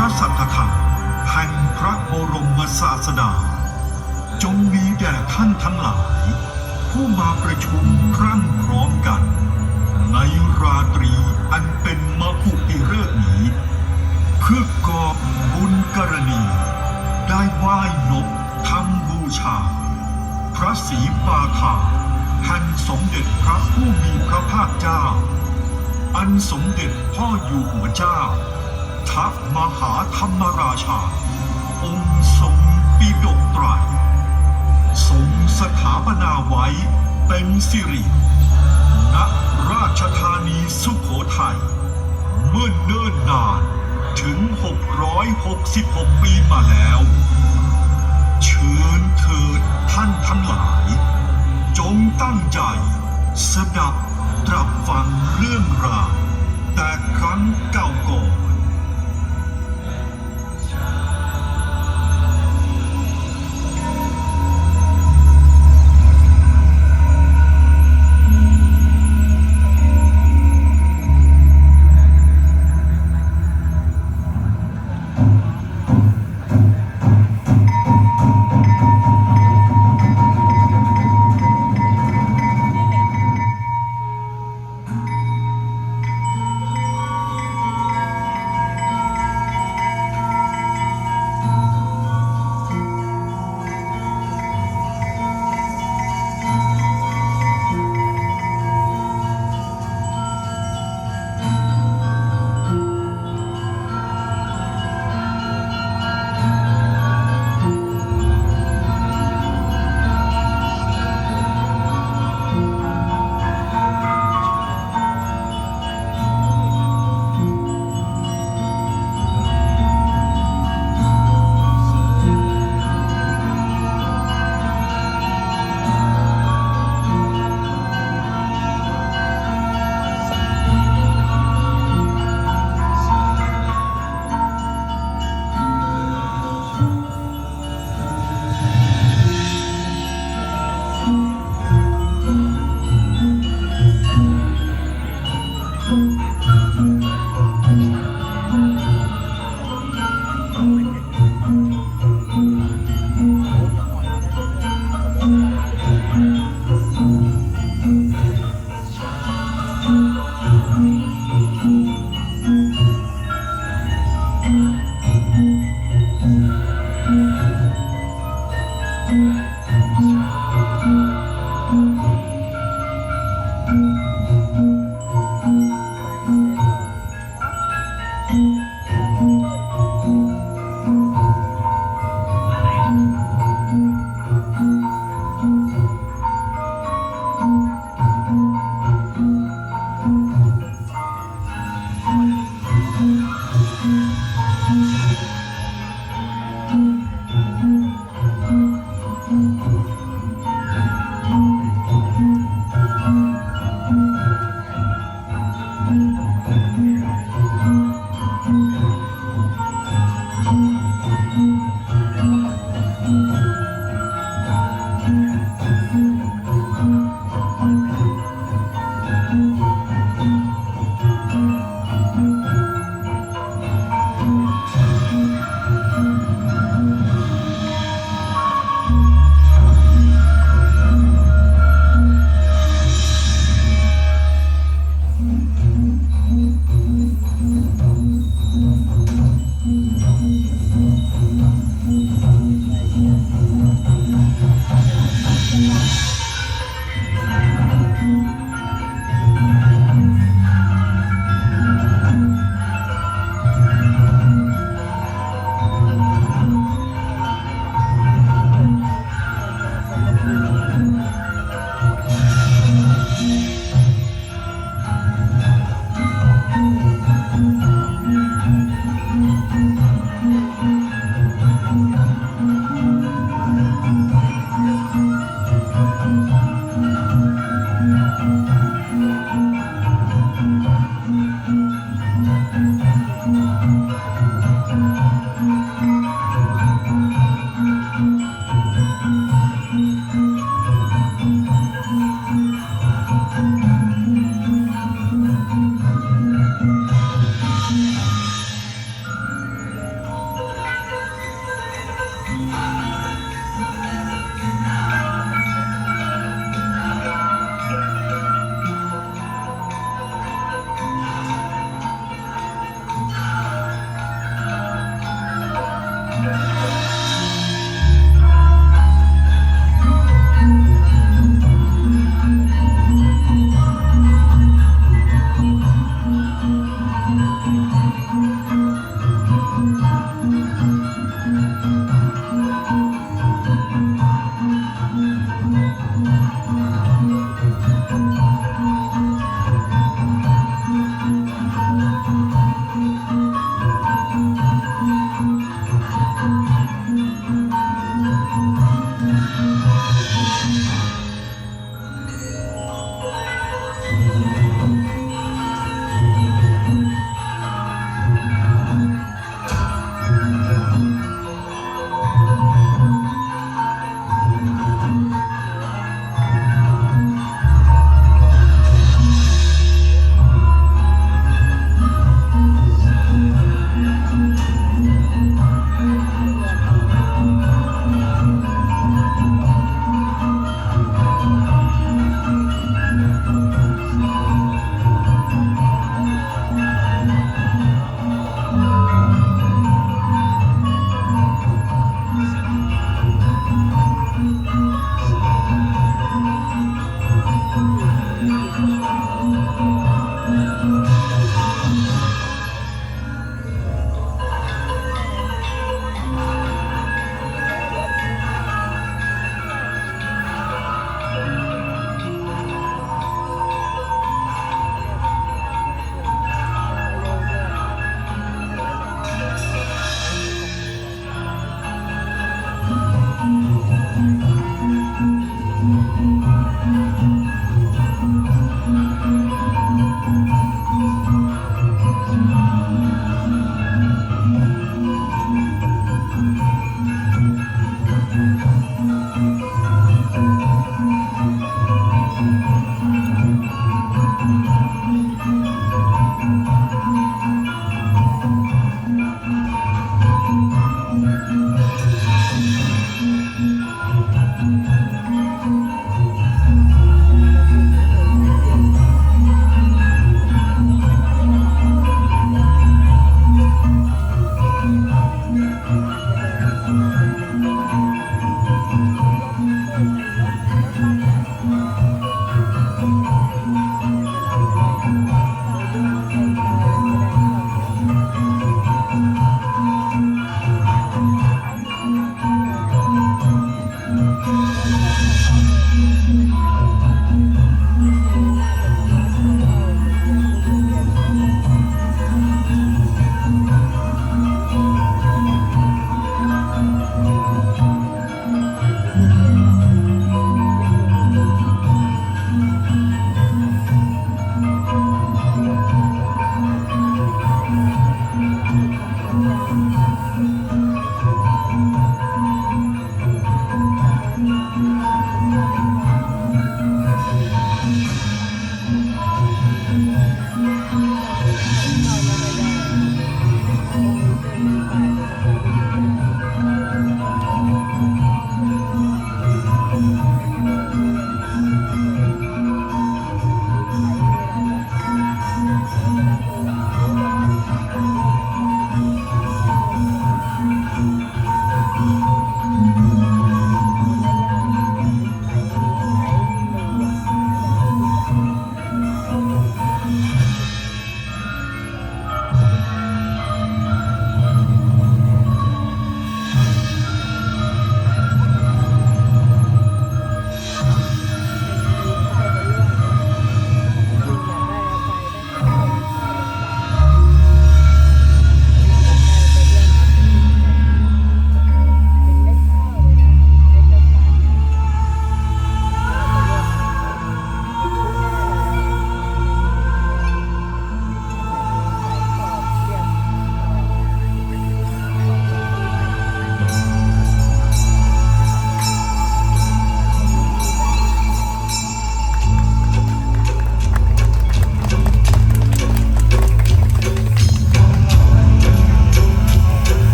ระสัทธรรมแห่งพระบรมศาสดาจงมีแด่ท่านทั้งหลายผู้มาประชุมครั้งพร้อมกันในราตรีอันเป็นมหุปิฤกษ์นี้เพื่อกอบบุญกรณีได้ไหว้นกทำบูชาพระศรีปาฐาแห่งสมเด็จพระผู้มีพระภาคเจ้าอันสมเด็จพ่ออยู่หัวเจ้าทัพมหาธรรมราชาองค์ทรงปิฎกไตรทรงสถาปนาไว้เป็นสิริณราชธานีสุโขทัยเมื่อเนิ่นนานถึง666 ปีมาแล้วเชิญเถิดท่านทั้งหลายจงตั้งใจสดับตรับฟังเรื่องราวแต่ครั้งเก่าก่อน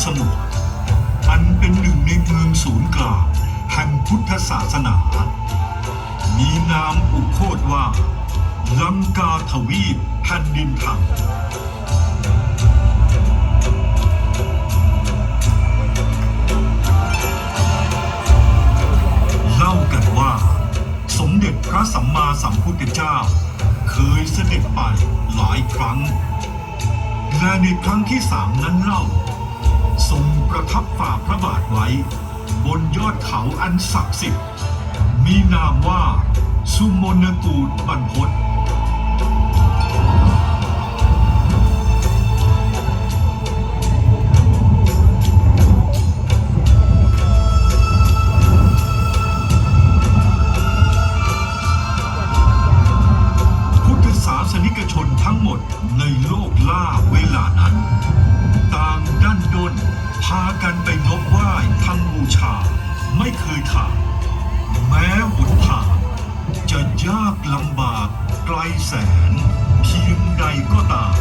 สมุทรอันเป็นหนึ่งในเมืองศูนย์กลางแห่งพุทธศาสนามีนามอุโคตว่าลังกาทวีปแผ่นดินธรรมเล่ากันว่าสมเด็จพระสัมมาสัมพุทธเจ้าเคยเสด็จไปหลายครั้งและในครั้งที่3นั้นเล่าทรงประทับฝ่าพระบาทไว้บนยอดเขาอันศักดิ์สิทธิ์มีนามว่าสุมนกูฏบรรพตพุทธศาสนิกชนทั้งหมดในโลกล่าเวลานั้นต่างดันด้นพากันไปยกไหว้ทำบูชาไม่เคยขาดแม้หนทางจะยากลำบาก ไกลแสนเพียงใดก็ตาม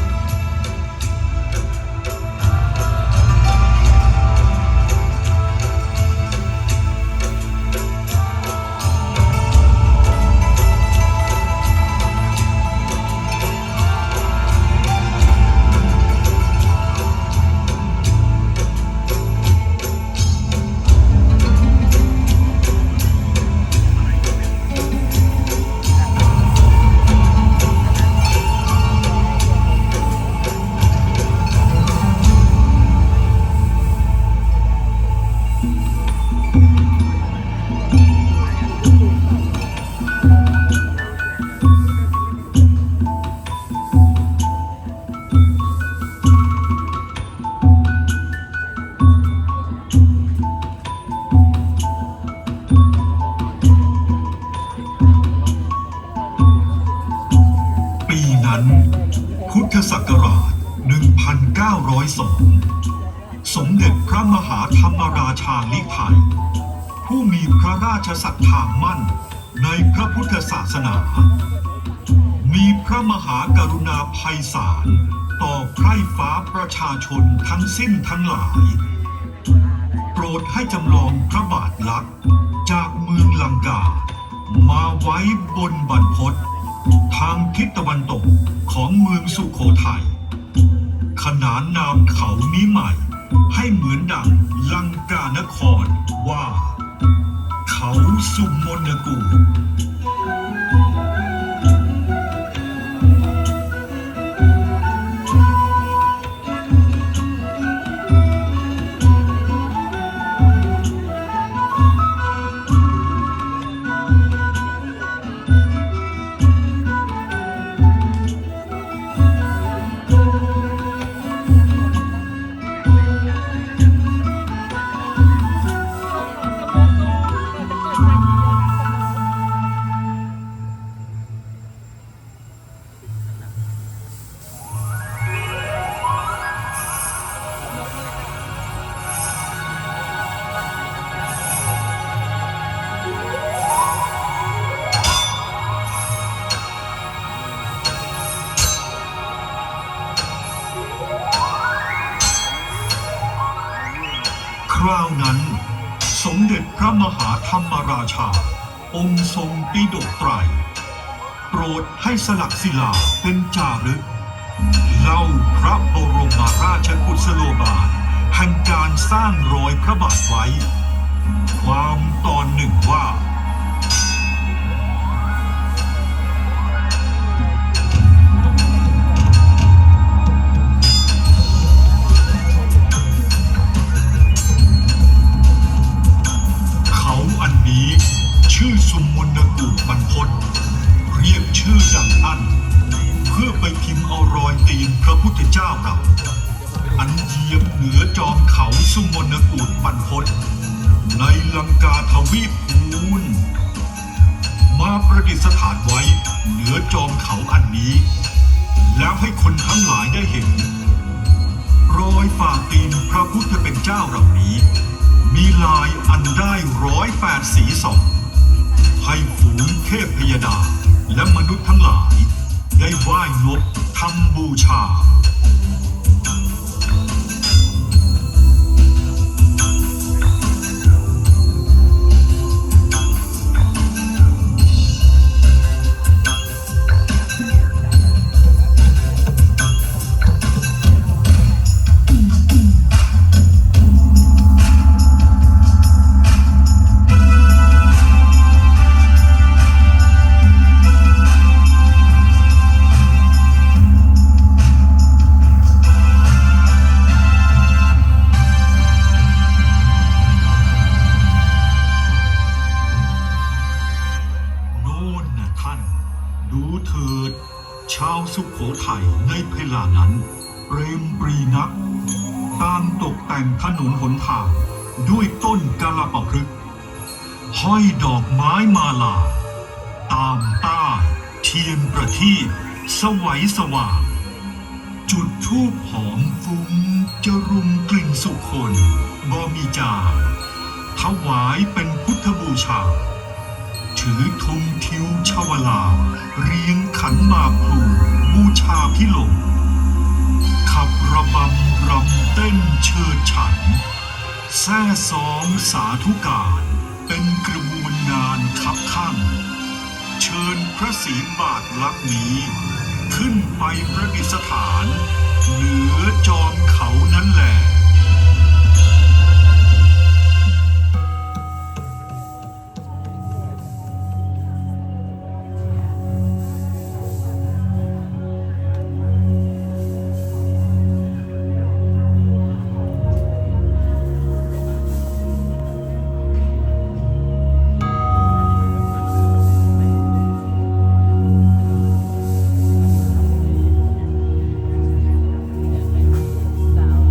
พุทธศักราช 1902 สมเด็จพระมหาธรรมราชาลิไทยผู้มีพระราชศรัทธามั่นในพระพุทธศาสนามีพระมหากรุณาไพศาลต่อไพร่ฟ้าประชาชนทั้งสิ้นทั้งหลายโปรดให้จำลองพระบาทลักษณ์จากเมืองลังกามาไว้บนบรรพตทางทิศตะวันตกของเมืองสุโขทัยขนานนามเขานี้ใหม่ให้เหมือนดังลังกานครว่าเขาสุมนกูฏคราวนั้นสมเด็จพระมหาธรรมราชาองค์ทรงปิฎกไตรโปรดให้สลักศิลาเป็นจารึกเล่าพระบรมราชกุศโลบายแห่งการสร้างรอยพระบาทไว้ความตอนหนึ่งว่าชื่อสุมนกูฏบรรพตเรียกชื่อดังอันเพื่อไปพิมพ์เอารอยตีนพระพุทธเจ้าเราอันเหยียบเหนือจอมเขาสุมนกูฏบรรพตในลังกาทวีปพูนมาประดิษฐานไว้เหนือจอมเขาอันนี้แล้วให้คนทั้งหลายได้เห็นรอยฝ่าตีนพระพุทธเป็นเจ้าเหล่านี้มีลายอันได้108 สีสองให้ฝูงเทพพยดาและมนุษย์ทั้งหลายได้ไหว้นบทำบูชาดูเถิดชาวสุโขทัยในเวลานั้นเปรมปรีนักต่างตกแต่งถนนหนทางด้วยต้นกาลปพฤกษ์ห้อยดอกไม้มาลาตามใต้เทียนประทีปสวัยสว่างจุดธูปหอมฟุ้งจรุงกลิ่นสุคนบ่มีจางถวายเป็นพุทธบูชา ถือธงทิวชวลาเรียงขันหมากพลูบูชาพิลมขับระบำรำเต้นเชิดฉันแซ่ซ้อมสาธุการเป็นกระบวนงานขับข้างเชิญพระศรีบาทลักษณ์นี้ขึ้นไปประดิษฐานเหนือจอมเขานั้นแหละ สาว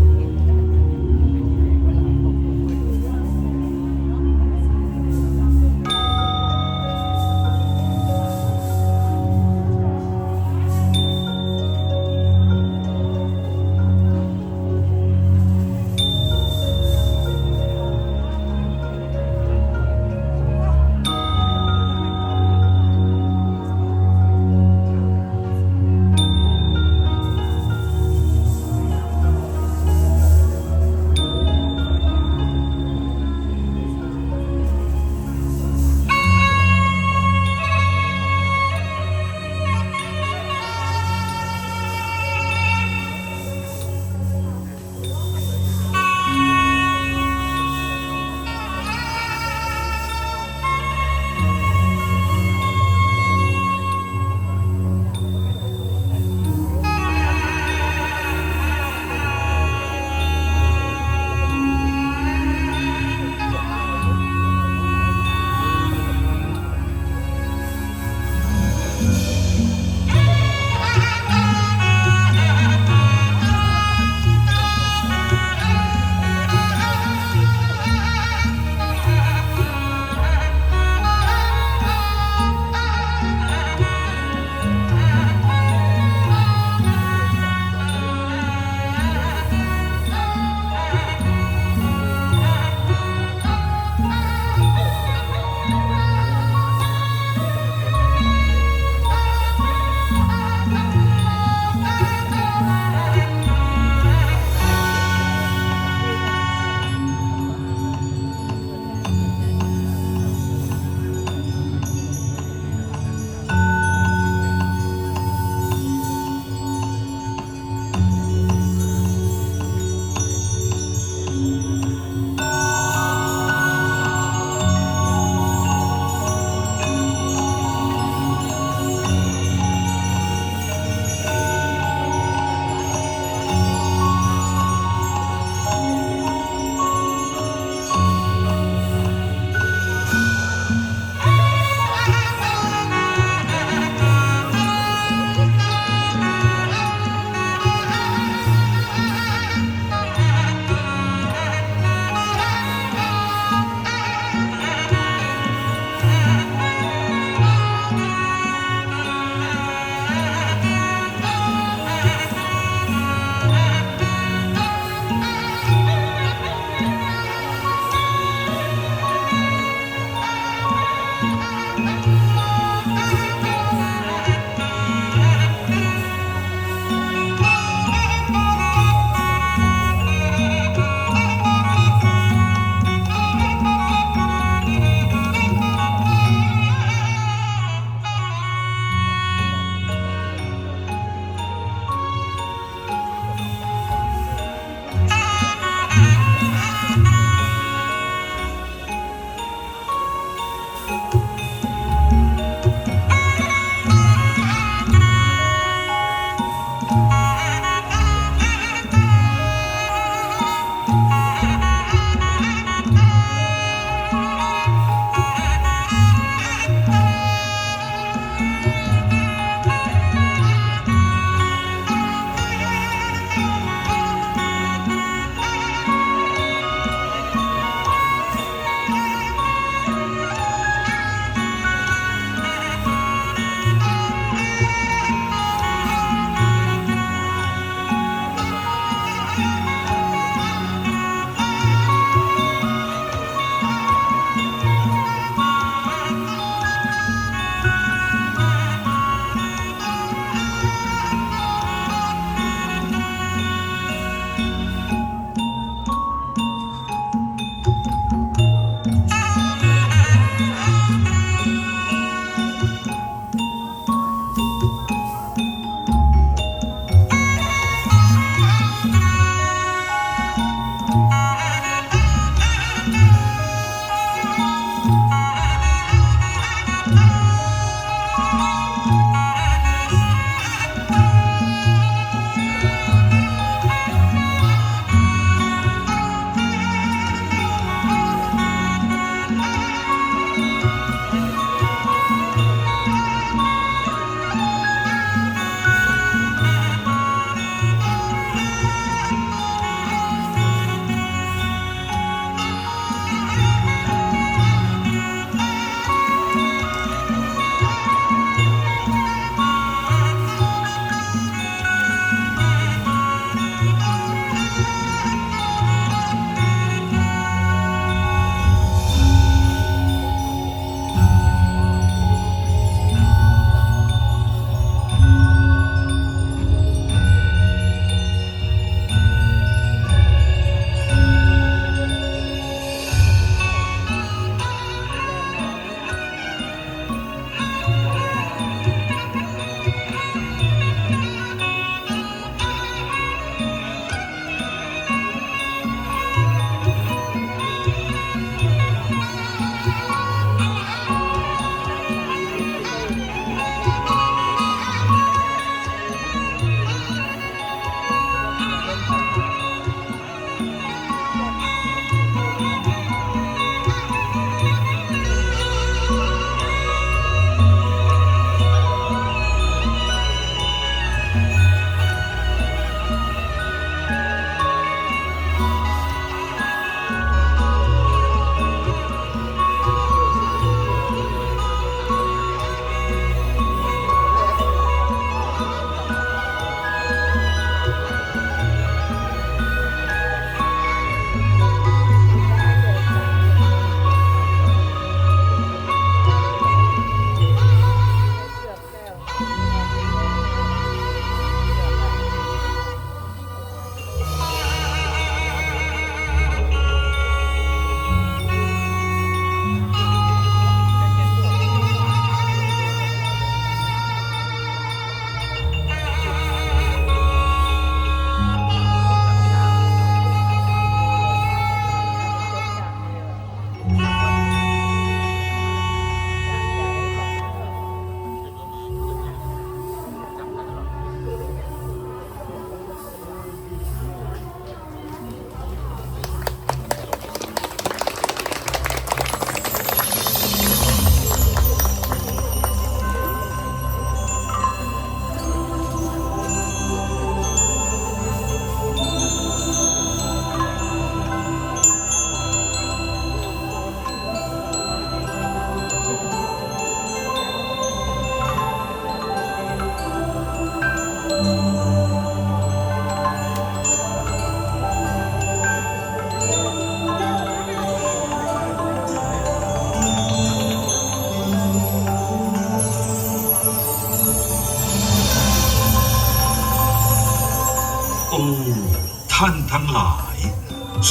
ท่านทั้งหลาย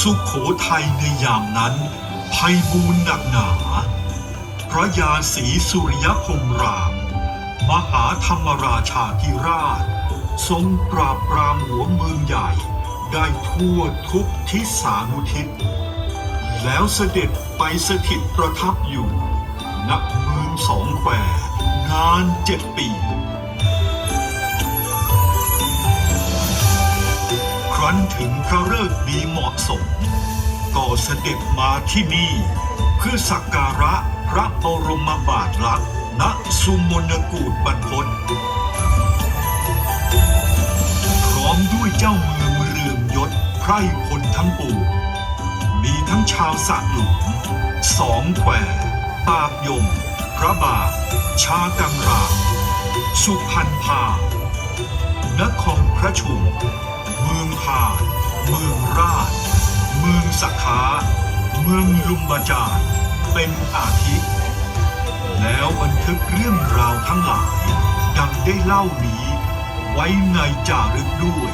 สุโขทัยในยามนั้นไพบูลย์หนักหนาพระยาศรีสุริยพงษ์รามมหาธรรมราชาธิราชทรงปราบปรามหัวเมืองใหญ่ได้ทั่วทุกทิศานุทิศแล้วเสด็จไปสถิตประทับอยู่ณเมืองสองแควนาน7 ปีครั้นถึงพระฤกษ์ดีเหมาะสมก็เสด็จมาที่นี่เพื่อสักการะพระบรมบาทลักษณ์ณสุมนกูฏบรรพตพร้อมด้วยเจ้าเมืองเรืองยศไพร่พลทั้งปวงมีทั้งชาวสะหลุมสองแควปากยมพระบาทชากังรามสุพรรณพานครพระชุมเมืองพานเมืองราชเมืองสักขาเมืองลุมบาจาร์เป็นอาทิแล้วบันทึกเรื่องราวทั้งหลายดังได้เล่านี้ไว้ในจารึกด้วย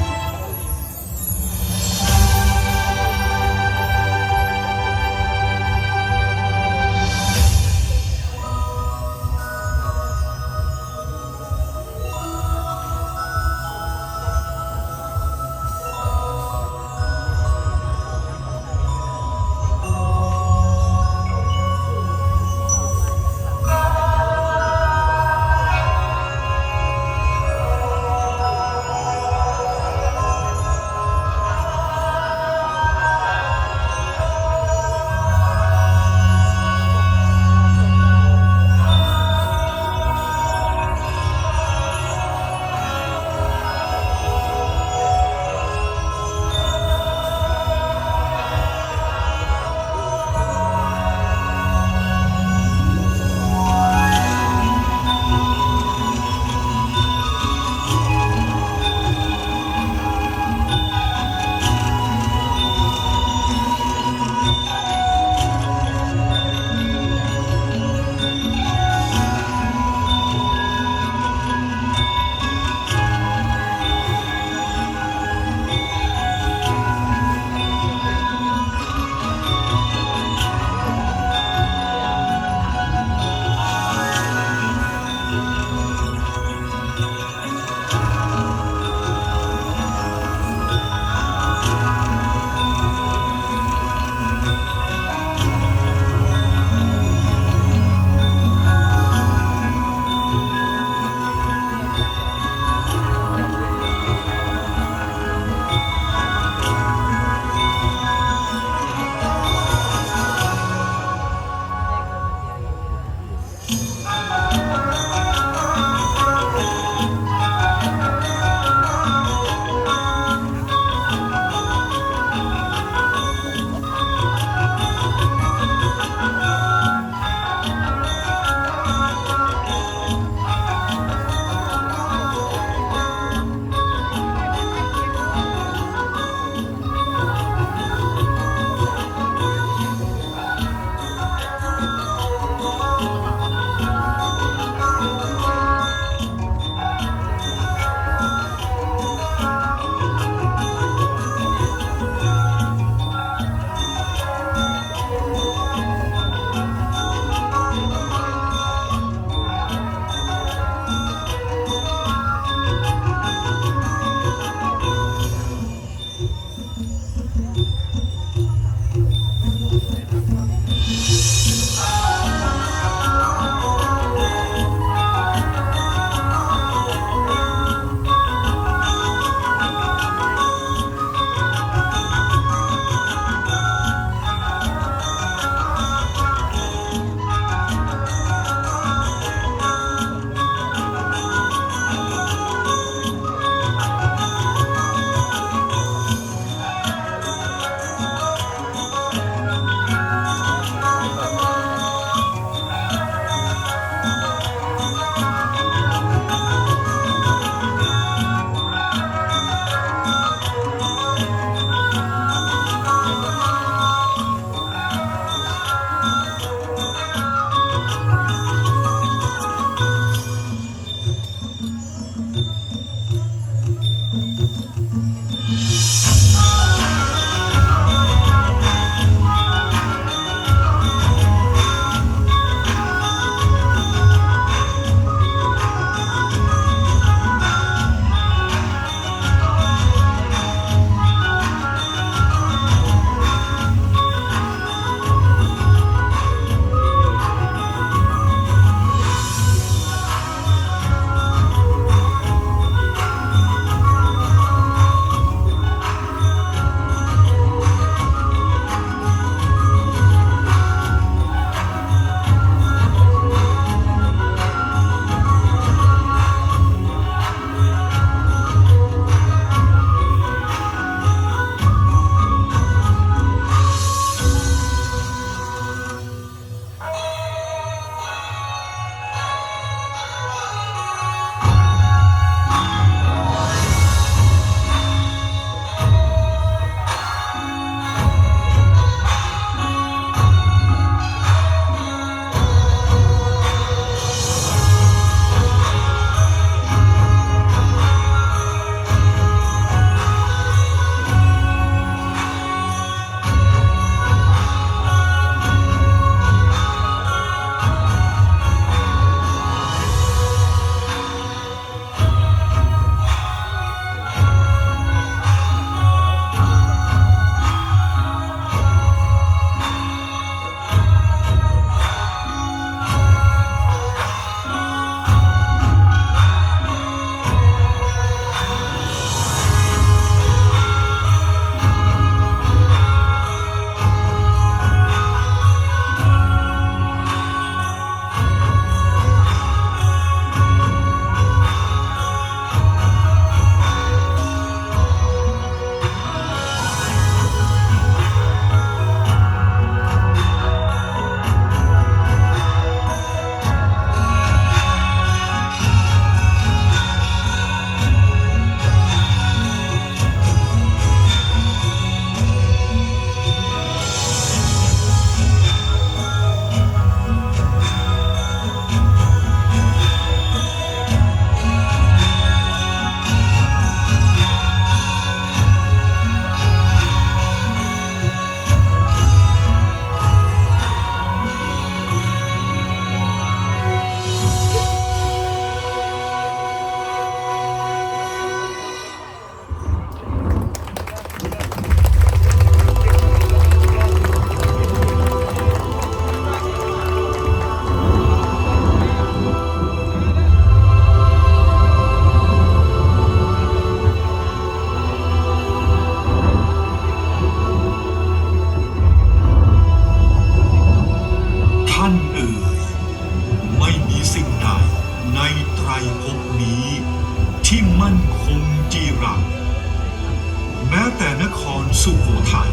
สุโขทัย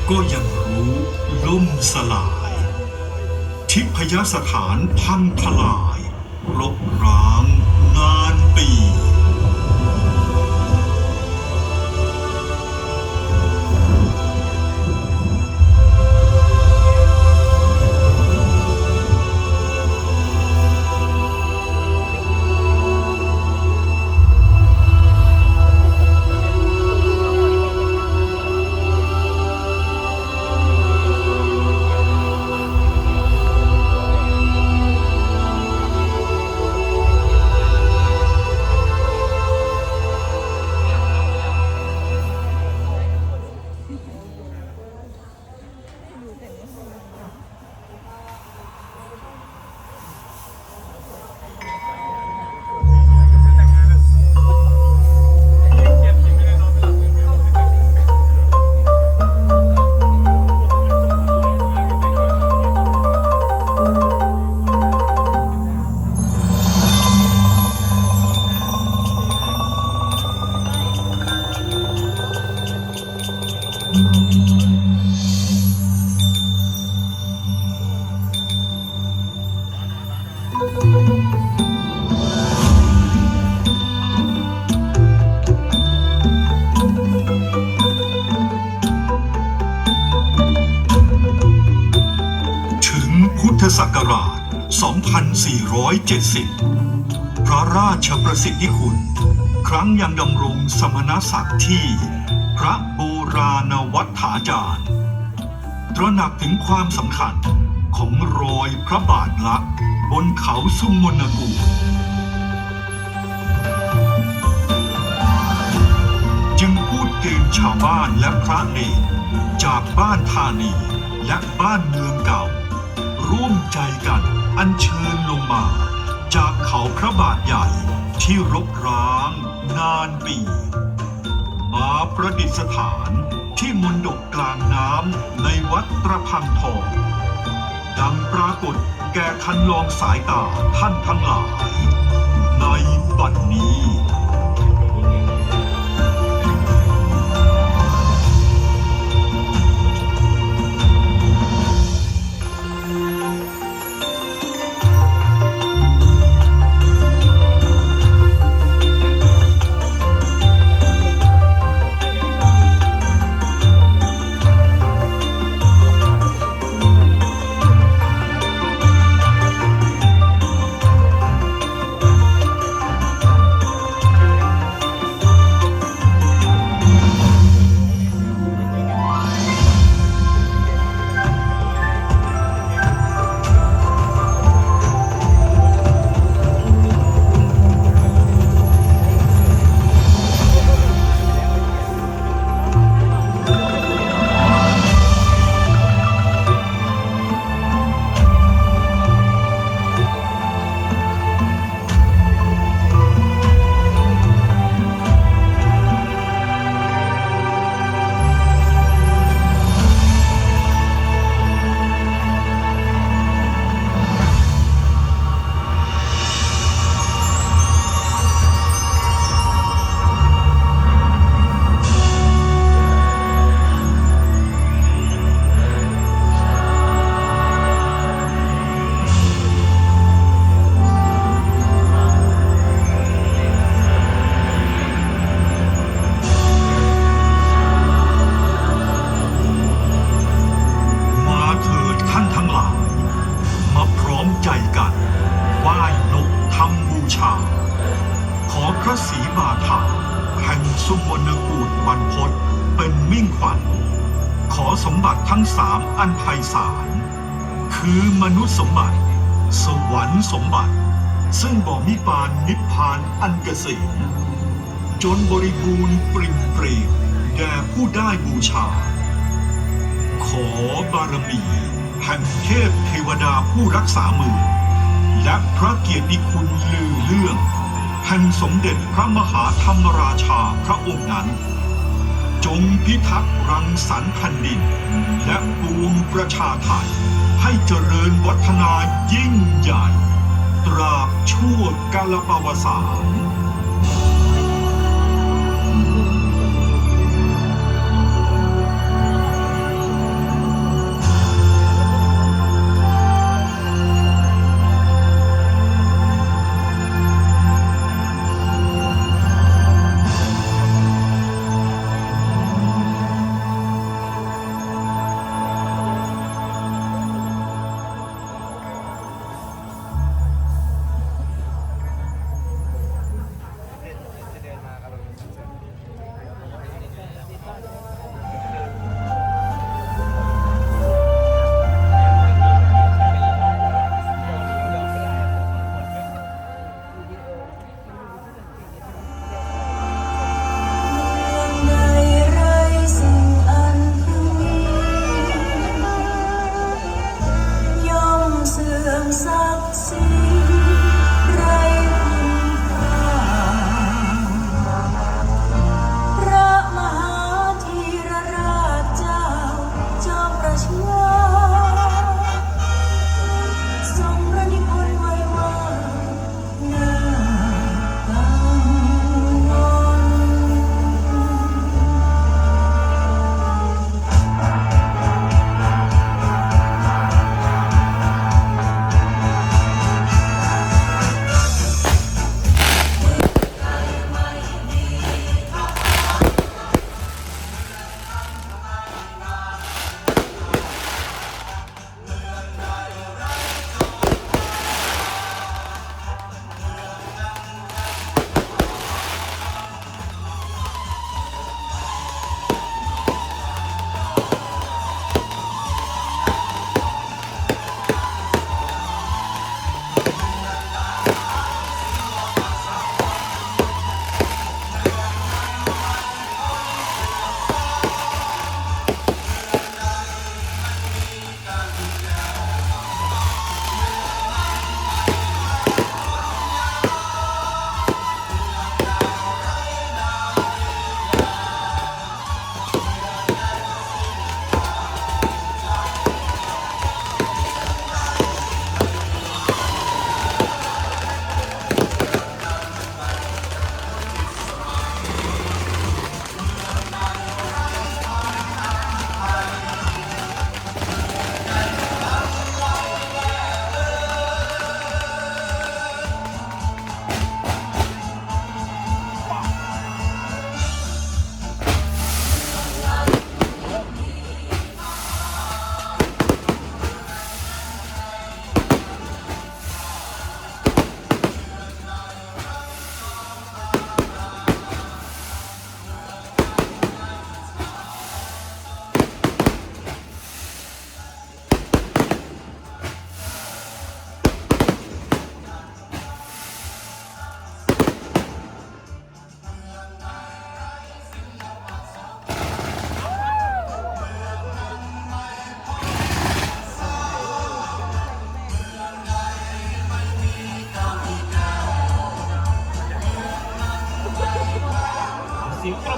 ก็ยังรู้ล่มสลายทิพยสถานพังทลายรกร้างนานปีพุทธศักราช 2470 พระราชประสิทธิคุณครั้งยังดำรงสมณศักดิ์ที่พระโบราณวัฏฐาจารย์ตระหนักถึงความสำคัญของรอยพระบาทลักษณ์บนเขาสุมนกูฏจึงพูดเกณฑ์ชาวบ้านและพระเนรจากบ้านธานีและบ้านเมืองเก่าร่วมใจกันอัญเชิญลงมาจากเขาพระบาทใหญ่ที่รกร้างนานปีมาประดิษฐานที่มณฑปกลางน้ำในวัดตระพังทองดังปรากฏแก่คันลองสายตาท่านทั้งหลายในบัดนี้พระศรีบาทาแห่งสุวรรณกูฏบรรพตเป็นมิ่งขวัญขอสมบัติทั้งสามอันไพศาลคือมนุษย์สมบัติสวรรค์สมบัติซึ่งบ่มีปานนิพพานอันเกษมจนบริบูรณ์ปริ่มเปรมแด่ผู้ได้บูชาขอบารมีแห่งเทพเทวดาผู้รักษาเมืองและพระเกียรติคุณลือเรื่องแห่งสมเด็จพระมหาธรรมราชาพระองค์นั้นจงพิทักษ์รังสรรค์แผ่นดินและปวงประชาไทยให้เจริญวัฒนายิ่งใหญ่ตราบชั่วกาลปวสาน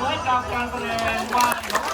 ให้กับการแสดงว่า